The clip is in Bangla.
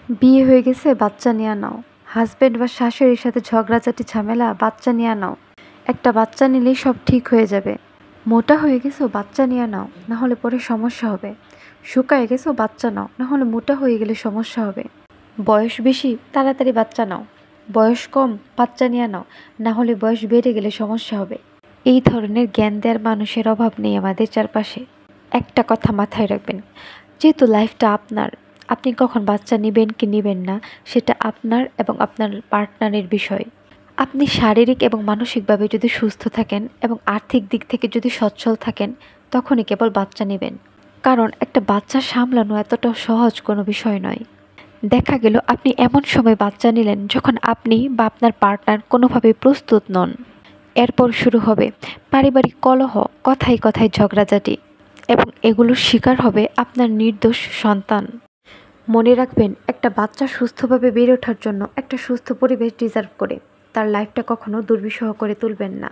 বিয়ে হয়ে গেছে, বাচ্চা নিয়ে নাও। হাজবেন্ড বা শাশুড়ির সাথে ঝগড়াঝাটি ঝামেলা, বাচ্চা নিয়ে নাও। একটা বাচ্চা নিলেই সব ঠিক হয়ে যাবে। মোটা হয়ে গেছো, বাচ্চা নিয়ে নাও, না হলে পরে সমস্যা হবে। শুকায় গেছো, বাচ্চা নাও, না হলে মোটা হয়ে গেলে সমস্যা হবে। বয়স বেশি, তাড়াতাড়ি বাচ্চা নাও। বয়স কম, বাচ্চা নিয়ে নাও, না হলে বয়স বেড়ে গেলে সমস্যা হবে। এই ধরনের জ্ঞান দেওয়ার মানুষের অভাব নেই আমাদের চারপাশে। একটা কথা মাথায় রাখবেন, যেহেতু লাইফটা আপনার, আপনি কখন বাচ্চা নেবেন কি নেবেন না সেটা আপনার এবং আপনার পার্টনারের বিষয়। আপনি শারীরিক এবং মানসিকভাবে যদি সুস্থ থাকেন এবং আর্থিক দিক থেকে যদি সচ্ছল থাকেন, তখনই কেবল বাচ্চা নেবেন। কারণ একটা বাচ্চা সামলানো এতটা সহজ কোনো বিষয় নয়। দেখা গেল আপনি এমন সময় বাচ্চা নিলেন যখন আপনি বা আপনার পার্টনার কোনোভাবেই প্রস্তুত নন। এরপর শুরু হবে পারিবারিক কলহ, কথায় কথায় ঝগড়াঝাটি, এবং এগুলোর শিকার হবে আপনার নির্দোষ সন্তান। মনে রাখবেন, একটা বাচ্চা সুস্থভাবে বেড়ে ওঠার জন্য একটা সুস্থ পরিবেশ ডিজার্ভ করে। তার লাইফটা কখনো দুর্বিষহ করে তুলবেন না।